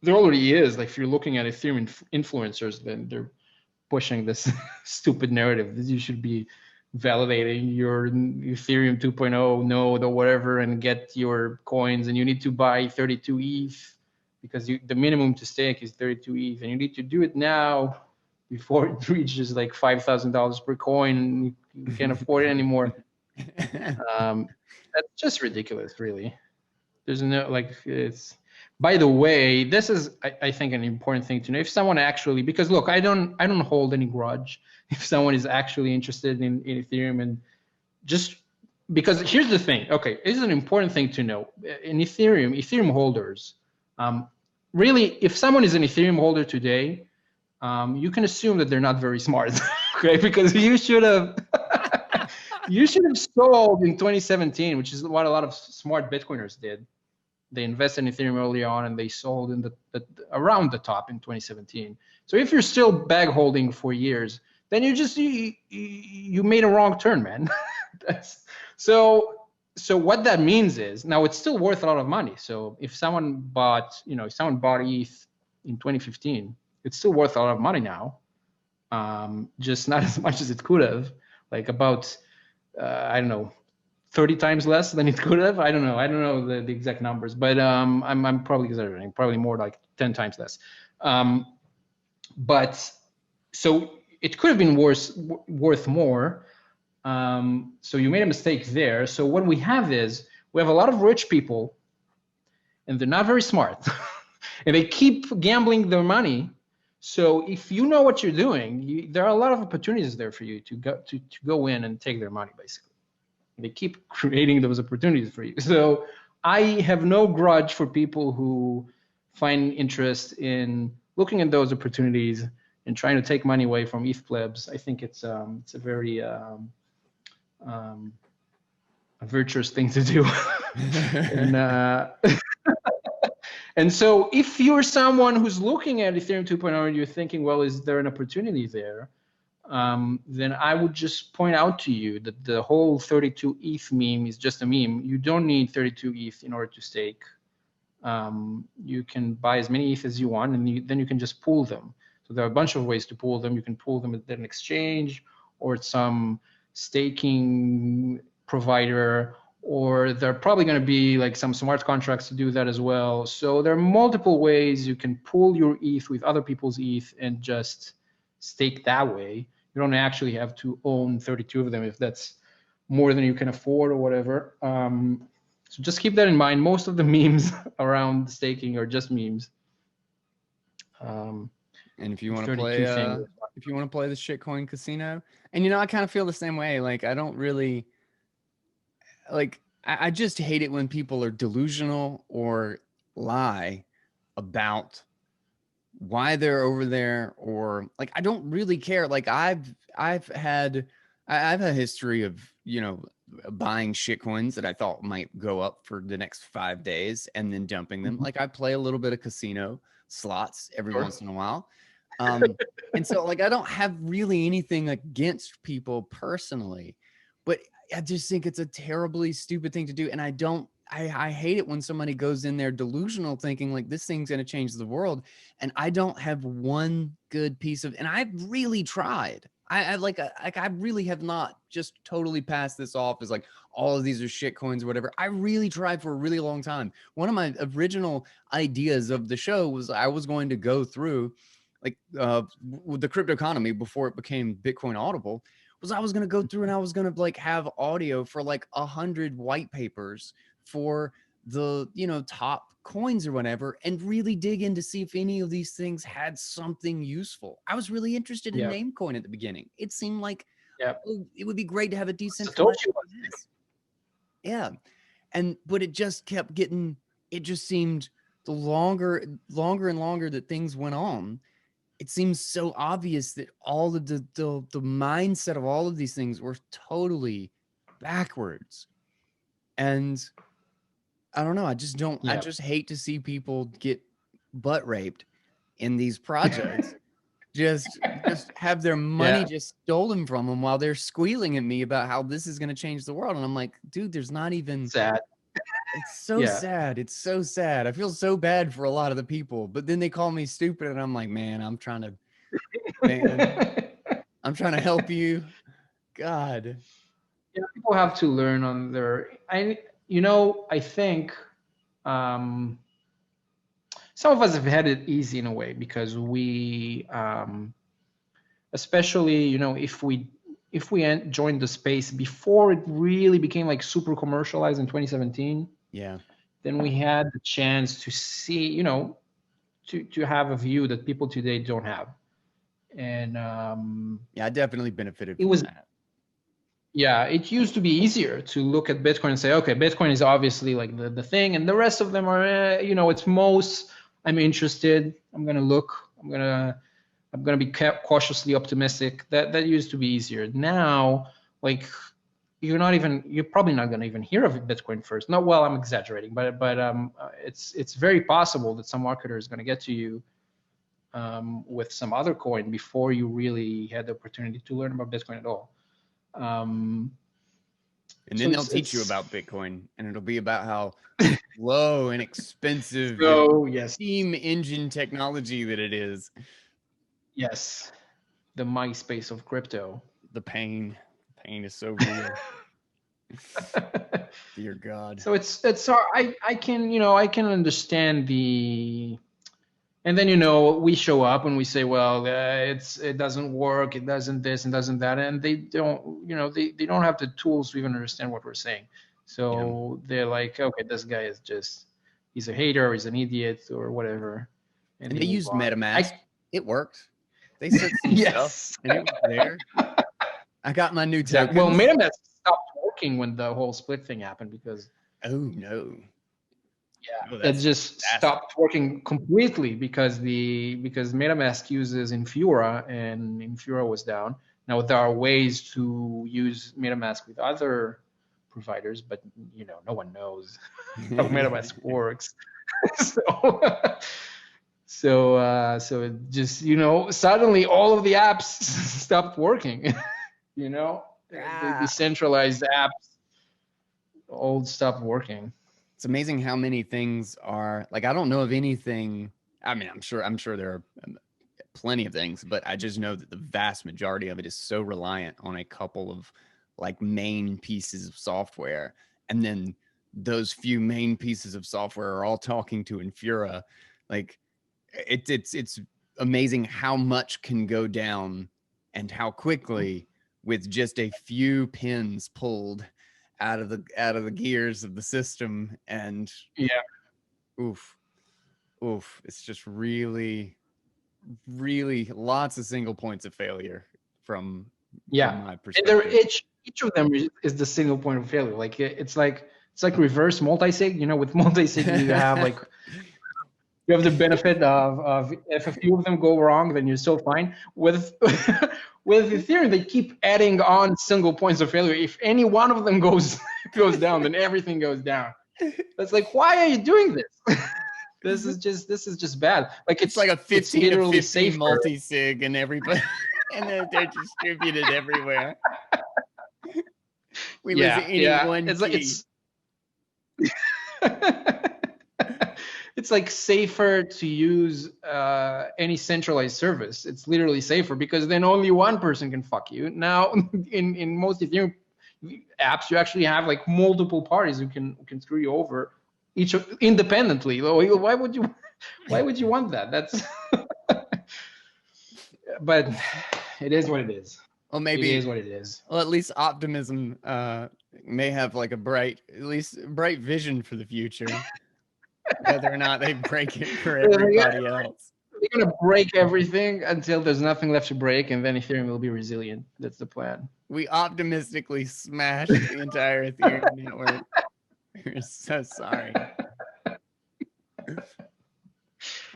There already is. Like, if you're looking at Ethereum influencers, then they're pushing this stupid narrative that you should be validating your Ethereum 2.0 node or whatever and get your coins, and you need to buy 32 ETH because the minimum to stake is 32 ETH, and you need to do it now before it reaches like $5,000 per coin, and you can't afford it anymore. That's just ridiculous, really. There's no, like, it's. By the way, this is, I think, an important thing to know. If someone actually, because look, I don't hold any grudge if someone is actually interested in Ethereum and just because here's the thing. Okay, this is an important thing to know. In Ethereum holders, really, if someone is an Ethereum holder today, you can assume that they're not very smart, okay? Because you should have sold in 2017, which is what a lot of smart Bitcoiners did. They invested in Ethereum early on, and they sold in around the top in 2017. So if you're still bag holding for years, then you made a wrong turn, man. So what that means is, now it's still worth a lot of money. So if someone bought ETH in 2015, it's still worth a lot of money now. Just not as much as it could have, like about I don't know, 30 times less than it could have. I don't know the exact numbers, but I'm probably exaggerating, probably more like 10 times less. But so it could have been worth more. So you made a mistake there. So what we have is, we have a lot of rich people, and they're not very smart, and they keep gambling their money. So if you know what you're doing, there are a lot of opportunities there for you to go in and take their money, basically. They keep creating those opportunities for you. So I have no grudge for people who find interest in looking at those opportunities and trying to take money away from ETH plebs. I think it's a very a virtuous thing to do. And so if you're someone who's looking at Ethereum 2.0 and you're thinking, well, is there an opportunity there? Then I would just point out to you that the whole 32 ETH meme is just a meme. You don't need 32 ETH in order to stake. You can buy as many ETH as you want, and then you can just pool them. So there are a bunch of ways to pool them. You can pool them at an exchange, or at some staking provider, or there are probably going to be like some smart contracts to do that as well. So there are multiple ways you can pool your ETH with other people's ETH and just stake that way. You don't actually have to own 32 of them if that's more than you can afford or whatever. So just keep that in mind. Most of the memes around staking are just memes. And if you want to play, the shitcoin casino, and I kind of feel the same way. Like, I don't really like. I just hate it when people are delusional or lie about why they're over there, or like, I don't really care. Like, I've had a history of buying shitcoins that I thought might go up for the next 5 days and then dumping them. Like, I play a little bit of casino slots every once in a while. And so, like, I don't have really anything against people personally, but I just think it's a terribly stupid thing to do. And I hate it when somebody goes in there delusional, thinking like this thing's going to change the world. And I don't have one good piece of, and I've really tried. I really have not just totally passed this off as like all of these are shit coins or whatever. I really tried for a really long time. One of my original ideas of the show was I was going to go through like with the crypto economy before it became Bitcoin Audible, was I was going to go through and I was going to like have audio for like 100 white papers for the top coins or whatever, and really dig in to see if any of these things had something useful. I was really interested in Namecoin at the beginning. It seemed like it would be great to have a decentralized business. Yeah. But it just kept getting, it just seemed the longer and longer that things went on, it seems so obvious that all of the mindset of all of these things were totally backwards. And I don't know. I just don't. I just hate to see people get butt raped in these projects. just have their money just stolen from them while they're squealing at me about how this is going to change the world. And I'm like, dude, there's not even sad. It's so sad. It's so sad. I feel so bad for a lot of the people, but then they call me stupid, and I'm like, man, I'm trying to help you. God. Yeah, people have to learn on their. I think some of us have had it easy in a way because we, especially if we joined the space before it really became like super commercialized in 2017. Yeah. Then we had the chance to see, to have a view that people today don't have. And I definitely benefited from that. Yeah, it used to be easier to look at Bitcoin and say, okay, Bitcoin is obviously like the thing, and the rest of them are, it's most. I'm interested. I'm gonna look. I'm gonna be cautiously optimistic. That used to be easier. Now, like you're probably not gonna even hear of Bitcoin first. No, well, I'm exaggerating, but it's very possible that some marketer is gonna get to you with some other coin before you really had the opportunity to learn about Bitcoin at all. Um, And so then they'll teach you about Bitcoin, and it'll be about how slow and expensive so and yes, steam engine technology that it is. yes, the MySpace of crypto. The pain is so real. Dear God. So it's I can I can understand the. And then we show up and we say, well, it doesn't work, it doesn't this and doesn't that, and they don't they don't have the tools to even understand what we're saying. Yeah. So they're like, okay, this guy is just he's a hater, or he's an idiot, or whatever, and And they they move used on. MetaMask. It worked. They said some stuff, Yes, and it was there. I got my new exactly. Well, tokens. MetaMask stopped working when the whole split thing happened because Oh no. Oh, it that's just disaster. stopped working completely because MetaMask uses Infura and Infura was down. Now there are ways to use MetaMask with other providers, but no one knows how MetaMask works. so so it just suddenly all of the apps stopped working. The Ah. decentralized apps all stopped working. It's amazing how many things are like I don't know of anything. I mean, I'm sure there are plenty of things, but I just know that the vast majority of it is so reliant on a couple of like main pieces of software. And then those few main pieces of software are all talking to Infura. Like it's amazing how much can go down and how quickly with just a few pins pulled out of the gears of the system. And Yeah. oof, it's just really lots of single points of failure from Yeah, my and there perspective. each of them is the single point of failure. Like it's like reverse multi-sig. With multi-sig you have like you have the benefit of if a few of them go wrong, then you're still fine. With with Ethereum, they keep adding on single points of failure. If any one of them goes goes down, then everything goes down. That's like, why are you doing this? This is just bad. Like It's like a it's 15 to literally 15 safer. multi-sig and everybody and they're distributed everywhere. We lose Yeah, any yeah. one It's like key. it's like safer to use any centralized service. It's literally safer because then only one person can fuck you. Now, in most Ethereum apps, you actually have like multiple parties who can screw you over, each independently. Why would you want that? That's but it is what it is. Well, It is maybe what it is. well, at least optimism may have like a at least bright vision for the future, whether or not they break it for everybody else. They're gonna break everything until there's nothing left to break, and then Ethereum will be resilient. That's the plan. We optimistically smashed the entire Ethereum network. We're so sorry.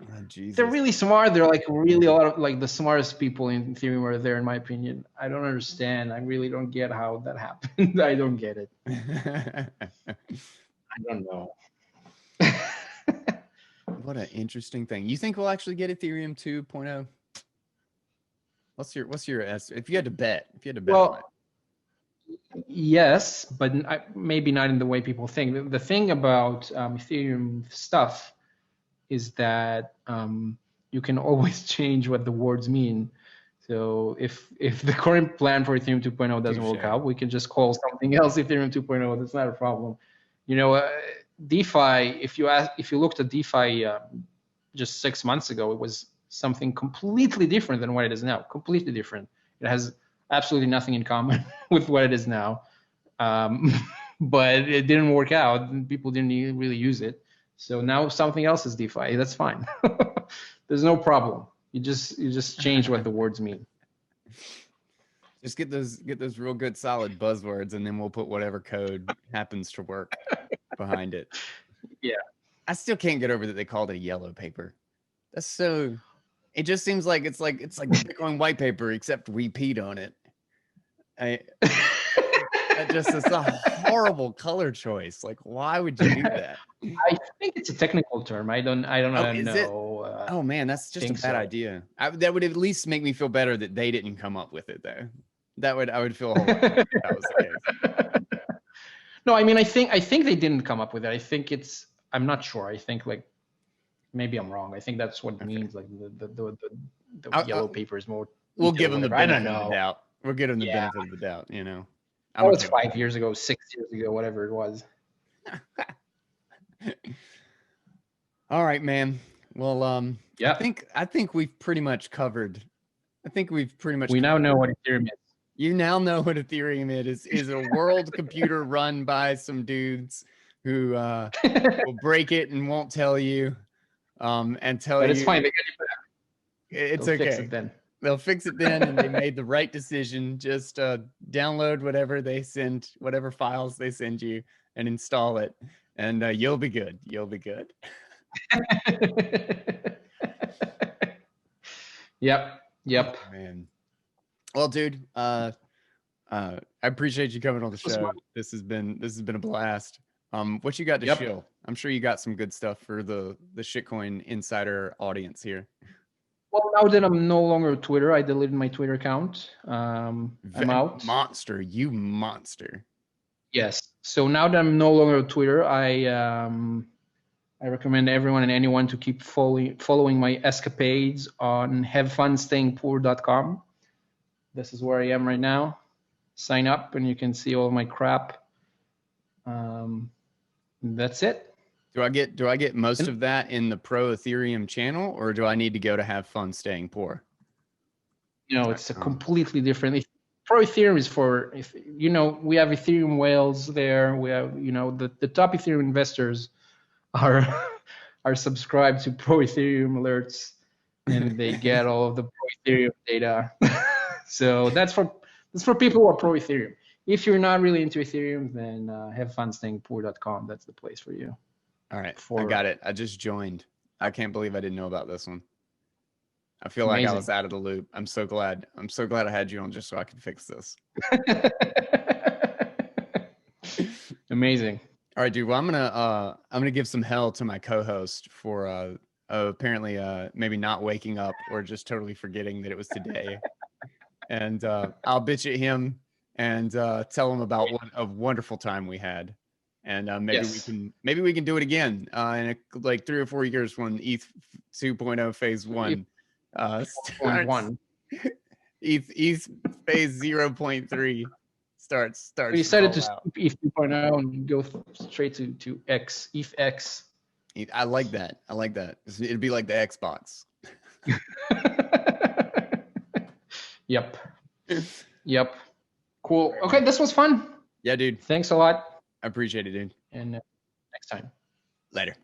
Oh, They're Jesus. really smart. They're like really a lot of like the smartest people in Ethereum are there, in my opinion. I don't understand. I really don't get how that happened. I don't get it. I don't know. What an interesting thing. You think we'll actually get Ethereum 2.0? What's your if you had to bet? If you had to bet on it. Well, yes, but maybe not in the way people think. The thing about Ethereum stuff is that you can always change what the words mean. So if the current plan for Ethereum 2.0 doesn't work Touche. out, we can just call something else Ethereum 2.0. That's not a problem. DeFi. If you looked at DeFi just 6 months ago, it was something completely different than what it is now. Completely different. It has absolutely nothing in common with what it is now. But it didn't work out. People didn't really use it. So now something else is DeFi. That's fine. There's no problem. You just change what the words mean. Just get those real good solid buzzwords, and then we'll put whatever code happens to work behind it. Yeah. I still can't get over that they called it a yellow paper. That's so. It just seems like it's like the Bitcoin white paper, except we peed on it. It's a horrible color choice. Like, why would you do that? I think it's a technical term. I don't know. Oh man, that's just a bad idea. That would at least make me feel better that they didn't come up with it, though. I would feel a whole lot if that was the case. No, I mean, I think they didn't come up with it. I think I'm not sure. I think like maybe I'm wrong. I think that's what it means. Like the yellow paper is more. We'll give them the benefit of the doubt. We'll give them the benefit of the doubt. That was 5 years ago, 6 years ago, whatever it was. All right, man. Well, yeah. I think we've pretty much covered. We now know what Ethereum is. You now know what Ethereum is a world computer run by some dudes who will break it and won't tell you, and tell you. But it's fine. They get you back. It's okay. Fix it then. They'll fix it then, and they made the right decision. Just download whatever files they send you, and install it, and you'll be good. You'll be good. Yep. Oh, man. Well, dude, I appreciate you coming on the show. This has been a blast. What you got to show? I'm sure you got some good stuff for the Shitcoin Insider audience here. Well, now that I'm no longer on Twitter, I deleted my Twitter account. I'm out. You monster. Yes. So now that I'm no longer on Twitter, I recommend everyone and anyone to keep following my escapades on havefunstayingpoor.com. This is where I am right now. Sign up and you can see all my crap. That's it. Do I get most of that in the Pro Ethereum channel, or do I need to go to Have Fun Staying Poor? No, it's a completely different. Pro Ethereum is for, we have Ethereum whales there. We have, the top Ethereum investors are subscribed to Pro Ethereum alerts, and they get all of the Pro Ethereum data. So that's for people who are Pro Ethereum. If you're not really into Ethereum, then havefunstayingpoor.com. That's the place for you. All right, I got it. I just joined. I can't believe I didn't know about this one. I feel like I was out of the loop. I'm so glad I had you on just so I could fix this. Amazing. All right, dude. Well, I'm gonna give some hell to my co-host for apparently maybe not waking up or just totally forgetting that it was today. And I'll bitch at him and tell him about what a wonderful time we had. And maybe we can do it again in like 3 or 4 years when ETH 2.0 phase 1 starts. ETH phase 0.3 starts. We decided to skip ETH 2.0 and go straight to X, ETH X. I like that. It'd be like the Xbox. Yep. Cool. Okay, this was fun. Yeah, dude. Thanks a lot. I appreciate it, dude. And next time. Later.